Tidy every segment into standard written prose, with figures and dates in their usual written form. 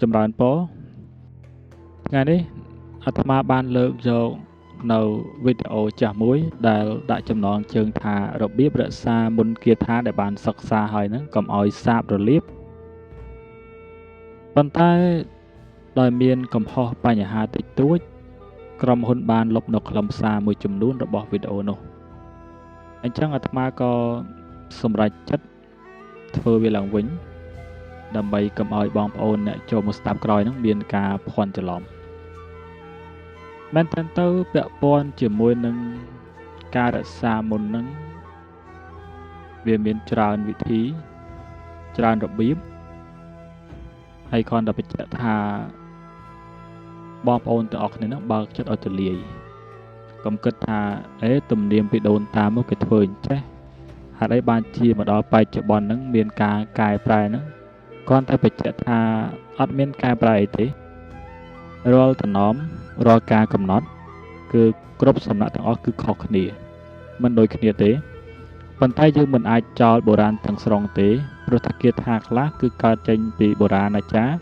ចម្រើនពរថ្ងៃនេះអាត្មាបានលើកយកនៅវីដេអូចាស់មួយដែលដាក់ចំណងជើងថារបៀបរក្សាមន្តគាថាដែលបានសិក្សាហើយហ្នឹងកុំឲ្យសាបរលាបប៉ុន្តែដោយមានកំហុសបញ្ហាតិចតួចក្រុមហ៊ុនបានលុបនៅខ្លឹមសារមួយចំនួនរបស់វីដេអូនោះអញ្ចឹងអាត្មាក៏សម្រេចចិត្តធ្វើវាឡើងវិញដើម្បីកុំឲ្យបងប្អូនអ្នកចូលមកស្ដាប់ក្រោយហ្នឹងមានការភ័ន្តច្រឡំមែនតើទៅពាក់ព័ន្ធជាមួយនឹងការរក្សាមន្តហ្នឹងវាមានច្រើនវិធីច្រើនរបៀបហើយគ្រាន់តែបញ្ជាក់ថាបងប្អូនទាំងអស់គ្នាហ្នឹងបើកចិត្តឲ្យទូលាយកុំគិតថាទំនៀមពីដូនតាមកគេធ្វើអញ្ចេះហេតុអីបានជាមកដល់បច្ចុប្បន្នហ្នឹងមានការកែប្រែហ្នឹងគ្រាន់តែបញ្ជាក់ថាអត់មានកែប្រែអីទេរាល់តំណមរាល់ការកំណត់គឺគ្រប់សំណាក់ទាំងអស់គឺខុសគ្នាមិនដូចគ្នាទេប៉ុន្តែយើងមិនអាចចោលបុរាណទាំងស្រុងទេព្រោះថាគាថាខ្លះគឺកើតចេញពីបុរាណអាចារ្យ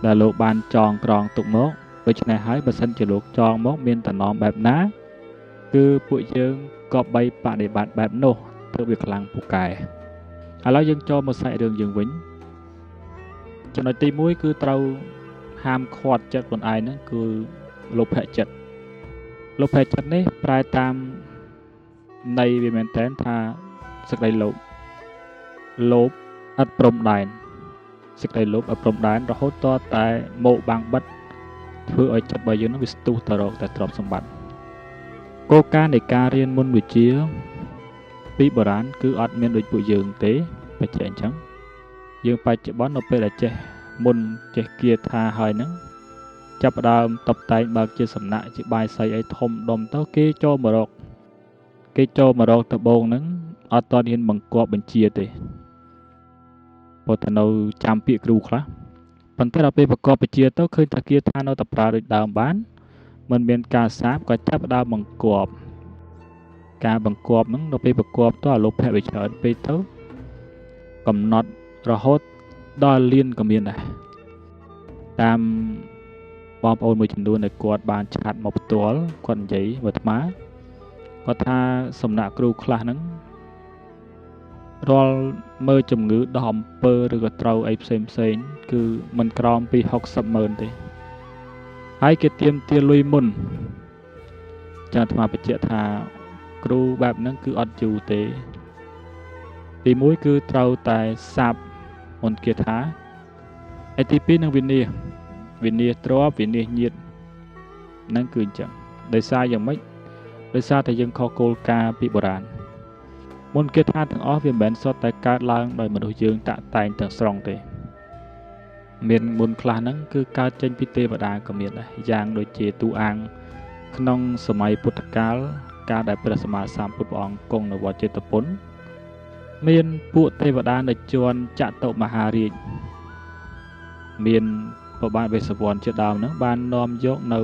ដែលលោកបានចងក្រងទុកមកដូច្នេះហើយបើសិនជាលោកចងមកមានតំណមបែបណាគឺពួកយើងក៏បីបដិបត្តិបែបនោះទើបវាខ្លាំងពូកែឥឡូវយើងចូលមកសាច់រឿងយើងវិញចំណុចទី1គឺត្រូវហាមឃាត់ចិត្តខ្លួនឯងហ្នឹងគឺលោភៈចិត្តលោភៈចិត្តនេះប្រែតាមន័យវាមែនតើថាសេចក្តីលោភឥតព្រំដែនសេចក្តីលោភឥតព្រំដែនរហូតតតែមកបាំងបិទធ្វើឲ្យចិត្តរបស់យើងនឹងវាស្ទុះទៅរកតែទ្រព្យសម្បត្តិគោលការណ៍នៃការរៀនមន្តវិជ្ជាពីបុរាណគឺអត់មានដូចពួកយើងទេបញ្ជាក់អញ្ចឹងយើងបច្ចុប្បន្ននៅពេលដែលចេះមុនចេះគាថាហើយហ្នឹងចាប់ផ្ដើមតបតែងបើកជាសំណាក់ជាបាយសីអីធំដុំទៅគេចូលមករកដបងហ្នឹងអត់តហ៊ានបង្គាប់បញ្ជាទេព្រោះតែនៅចាំពាក្យគ្រូខ្លះប៉ុន្តែដល់ពេលបង្គាប់បញ្ជាទៅឃើញថាគាថានៅតែប្រើដូចដើមបានមិនមានការសាបក៏ចាប់ផ្ដើមបង្គាប់ការបង្គាប់ហ្នឹងដល់ពេលបង្គាប់ទៅអាលោភៈវាច្រើនពេកទៅកំណត់រហូតដល់លៀនក៏មានដែរតាមបងប្អូនមួយចំនួនដែលគាត់បានឆាតមកផ្ទាល់គាត់និយាយមកអាត្មាគាត់ថាសំណាក់គ្រូខ្លះហ្នឹងរាល់មើលជំងឺដោះអំពើឬក៏ត្រូវអីផ្សេងគឺមិនក្រោមពី60,000ទេហើយគេទាមទារលុយមុនចឹងអាត្មាបញ្ជាក់ថាគ្រូបែបហ្នឹងគឺអត់យូរទេទី1គឺត្រូវតែសាបមន្តគាថាហើយទី2នឹងវិនាសទ្រព្យវិនាសញាតិហ្នឹងគឺអញ្ចឹងដោយសារយ៉ាងម៉េចដោយសារតែយើងខុសគោលការណ៍ពីបុរាណមន្តគាថាទាំងអស់វាមិនមែនសុទ្ធតែកើតឡើងដោយមនុស្សយើងតាក់តែងទាំងស្រុងទេមានមន្តខ្លះហ្នឹងគឺកើតចេញពីទេវតាក៏មានដែរយ៉ាងដូចជាទូអាងក្នុងសម័យពុទ្ធកាលកាលដែលព្រះសម្មាសម្ពុទ្ធព្រះអង្គគង់នៅវត្តចេតពុនមានពួកទេវតានៅជាន់ចតុមហារាជមានព្រះបាទវេស្សវណ្ណជាដើមហ្នឹងបាននាំយកនៅ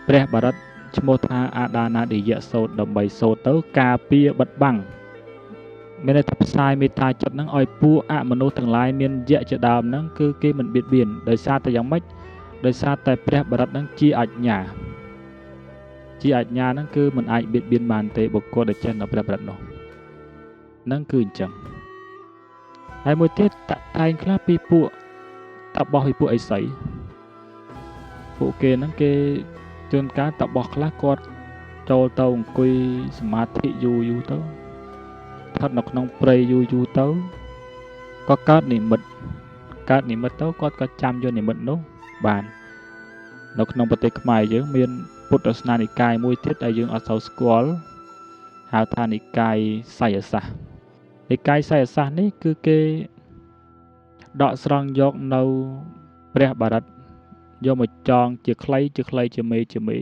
ព្រះបរិត្តឈ្មោះថាអាដានាឌិយសូត្រដើម្បីសូត្រទៅការពារបិទបាំងមានន័យថាផ្សាយមេត្តាចិត្តហ្នឹងឲ្យពួកអមនុស្សទាំងឡាយមានយៈជាដើមហ្នឹងគឺគេមិនបៀតបៀនដោយសារតែយ៉ាងម៉េចដោយសារតែព្រះបរិត្តហ្នឹងជាអញ្ញាហ្នឹងគឺមិនអាចបៀតបៀនបានទេបុគ្គលដែលចេះនៅព្រះបរិត្តនោះហ្នឹងគឺអញ្ចឹងហើយមួយទៀតតតែងខ្លះពីពួកតបោះពីពួកអិសីពួកគេហ្នឹងគេជួនកាលតបោះខ្លះគាត់ចូលទៅអង្គុយសមាធិយូរទៅស្ថិតនៅក្នុងព្រៃយូរទៅក៏កើតនិមិត្តទៅគាត់ក៏ចាំយកនិមិត្តនោះបាននៅក្នុងប្រទេសខ្មែរយើងមានពុទ្ធសាសនានិកាយមួយទៀតដែលយើងអត់សូវស្គាល់ហៅថានិកាយសយសាសនិកាយសយសាសនេះគឺគេដកស្រង់យកនៅព្រះបរិត្តយកមកចងជាខ្លីជាមេ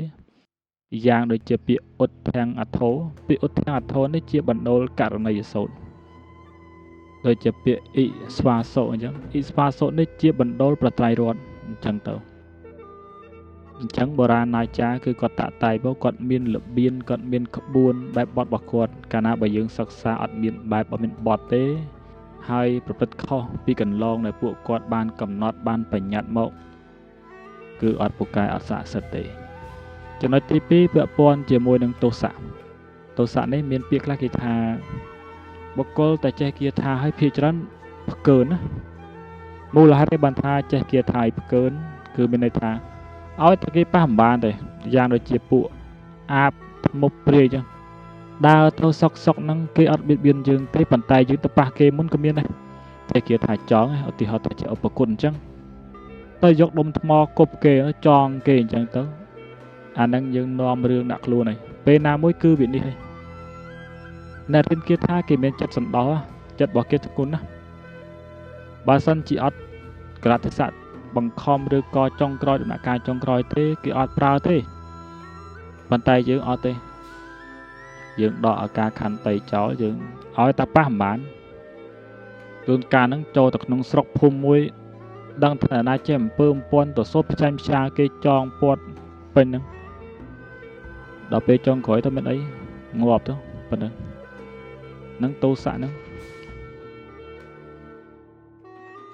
យ៉ាងដូចជាពាក្យឧទ្ធាំងអធោពាក្យឧទ្ធាំងអធោនេះជាបណ្ដូលករណីយសូត្រដូចជាពាក្យអ៊ីស្វាសុអញ្ចឹងអ៊ីស្វាសុនេះជាបណ្ដូលប្រត្រៃរតន៍អញ្ចឹងទៅអញ្ចឹងបុរាណអាចារ្យគឺគាត់តាក់តែងមកគាត់មានល្បៀនគាត់មានក្បួនបែបបទរបស់គាត់កាលណាបើយើងសិក្សាអត់មានបែបអត់មានបទទេ ហើយប្រព្រឹត្តខុសពីកន្លងដែលពួកគាត់បានកំណត់បានបញ្ញត្តិមកគឺអត់ពូកែអត់ស័ក្តិសិទ្ធិទេចំណុចទី2ពាក់ព័ន្ធជាមួយនឹងទោសៈនេះមានពាក្យខ្លះគេថាបុគ្គលតែចេះគាថាឲ្យភាគច្រើនផ្កើនណាមូលហេតុឯបានថាចេះគាថាឲ្យផ្កើនគឺមានន័យថាឲ្យតែគេប៉ះមិនបានទេយ៉ាងដូចជាពួកអាបធ្មប់ព្រាយចឹងដើរទៅសុកហ្នឹងគេអត់បៀតបៀនយើងទេប៉ុន្តែយើងទៅប៉ះគេមុនក៏មានដែរតែគេថាចង់ឧទាហរណ៍ថាជាឧបគុណអញ្ចឹងទៅយកដុំថ្មគប់គេចងគេអញ្ចឹងទៅអាហ្នឹងយើងនាំរឿងដាក់ខ្លួនហើយពេលណាមួយគឺវានេះហើយអ្នករៀនគេថាគេមានចិត្តសន្តោសចិត្តរបស់គេធ្ងន់ណាស់បើសិនជាអត់ក្រតិស័កបង្ខំឬក៏ចុងក្រោយដំណាក់កាលចុងក្រោយទេគេអត់ប្រើទេប៉ុន្តែយើងអត់ទេយើងដកអាការខន្តីចោលយើងឲ្យតែប៉ះមិនបានជួនកាលហ្នឹងចូលទៅក្នុងស្រុកភូមិមួយដឹងថាណាចេះអំពើអំពន់ទៅសូត្រផ្ចាញ់ផ្សាគេចងពាត់ពេញហ្នឹងដល់ពេលចុងក្រោយទៅមានអីងាប់ទៅប៉ុណ្ណឹងនឹងទោសៈហ្នឹង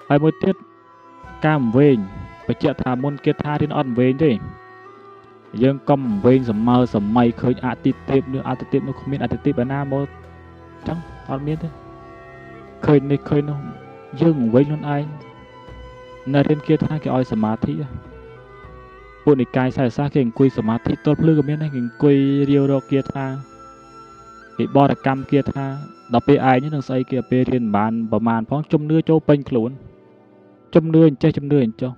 ហើយមួយទៀតការវែងបញ្ជាក់ថាមុនគេថារៀនអត់វែងទេយើងកុំវែងសម័យឃើញអតិទេពនោះអតិទេពនោះគ្មានអតិទេពឯណាមកចឹងអត់មានទេឃើញនេះឃើញនោះយើងវែងខ្លួនឯងនៅរៀនគេថាគេឲ្យសមាធិពួកនិកាយសាយសាគេអង្គុយសមាធិទល់ភ្លឺក៏មានដែរគេអង្គុយរាវរកគាថាគេបរិកម្មគាថាដល់ពេលឯងនឹងស្អីគេពេលរៀនបានប្រមាណផងជំនឿចូលពេញខ្លួនជំនឿអញ្ចេះជំនឿអញ្ចោះ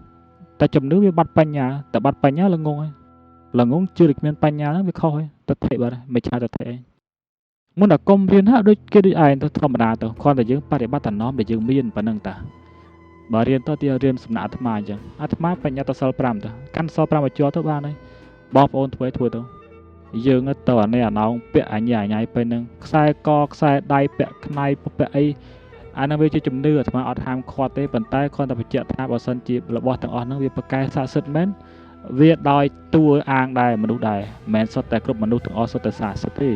តែជំនឿវាបាត់បញ្ញាតែបាត់បញ្ញាល្ងងហើយល្ងងជឿតែគ្មានបញ្ញាហ្នឹងវាខុសហើយទិដ្ឋិបាត់ហើយមិនឆាទិដ្ឋិឯងមុនអាកុំរៀនហាក់ដូចគេដូចឯងទៅធម្មតាទៅគ្រាន់តែយើងបប្រតិបត្តិតំណមដែលយើងមានប៉ុណ្្នឹងតាបើរៀនទៅទីរៀនសំណាក់អាត្មាអញ្ចឹងអាត្មាបញ្ញត្តិសិល5ទៅកាន់សិល5ឲ្យជាប់ទៅបានហើយបងប្អូនធ្វើទៅយើងទៅអានេះអាណោងពាក់អញ្ញាពេលហ្នឹងខ្សែកខ្សែដៃពាក់ខ្នែពាក់អីអាហ្នឹងវាជាជំនឿអាត្មាអត់ហាមឃាត់ទេប៉ុន្តែគ្រាន់តែបញ្ជាក់ថាបើសិនជារបស់ទាំងអស់ហ្នឹងវាប្រកែស័ក្តិសិទ្ធិមែនវាដោយតួអាងដែរមនុស្សដែរមិនមែនសុទ្ធតែគ្រប់មនុស្សទាំងអស់សុទ្ធតែស័ក្តិសិទ្ធិទេ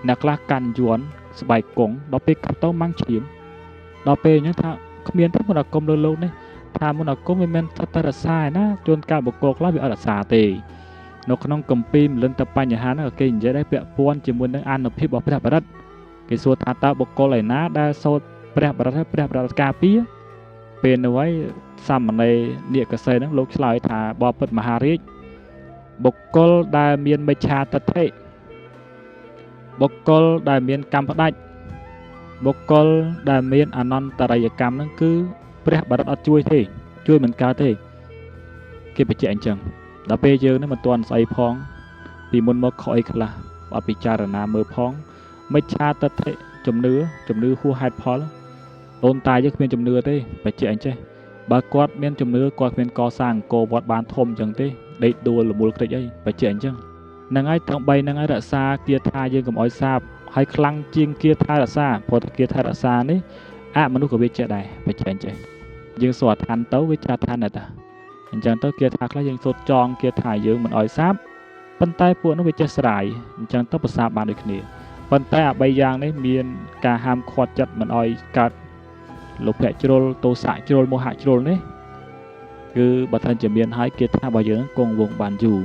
អ្នកខ្លះកាន់យន់ស្បែកគង់ដល់ពេលកាត់ទៅម៉ាំងឈាមដល់ពេលអញ្ចឹងថាគ្មានទេមុនអាគមលើលោកនេះថាមុនអាគមវាមិនសុទ្ធតែរសាឯណាជួនកាលបុគ្គលខ្លះវាអត់រសាទេនៅក្នុងគម្ពីរមលិនតបញ្ហាហ្នឹងគេនិយាយដែរពាក់ព័ន្ធជាមួយនឹងអានុភាពរបស់ព្រះបរិត្តគេសួរថាតើបុគ្គលឯណាដែលសូត្រព្រះបរិត្តហើយព្រះបរិត្តការពារពេលនោះហើយសាមណេរនាគកសេហ្នឹងលោកឆ្លើយថាបបិទ្ធមហារាជបុគ្គលដែលមានមិច្ឆាទិដ្ឋិបុគ្គលដែលមានកម្មផ្ដាច់បុគ្គលដែលមានអនន្តរិយកម្មហ្នឹងគឺព្រះបរិត្តអត់ជួយទេជួយមិនកើតទេគេបញ្ជាក់អញ្ចឹងដល់ពេលយើងនេះមិនទាន់ស្អីផងពីមុនមកខុសអីខ្លះអត់ពិចារណាមើលផងមិច្ឆាទិដ្ឋិជំនឿហួសហេតុផលដូនតាយើងគ្មានជំនឿទេបញ្ជាក់អញ្ចេះបើគាត់មានជំនឿគាត់គ្មានកសាងអង្គរវត្តបានធំអញ្ចឹងទេដេកដួលរមូលក្រិចអីបញ្ជាក់អញ្ចឹងហ្នឹងហើយទាំង3ហ្នឹងហើយរក្សាគាថាយើងកុំឲ្យសាបហើយខ្លាំងជាងគាថារក្សាព្រោះតែគាថារក្សានេះមនុស្សក៏វាចេះដែរបញ្ជាក់អញ្ចេះយើងសូត្រឋានទៅវាចាស់ឋានដែរតាអញ្ចឹងទៅគាថាខ្លះយើងសូត្រចងគាថាយើងមិនឲ្យសាបប៉ុន្តែពួកនោះវាចេះស្រាយអញ្ចឹងទៅប្រសាបបានដូចគ្នាប៉ុន្តែអា3យ៉ាងនេះមានការហាមឃាត់ចិត្តមិនឲ្យកើតលោភៈជ្រុលទោសៈជ្រុលមោហៈជ្រុលនេះគឺបើថាជាមានហើយគាថារបស់យើងគង់វង្សបានយូរ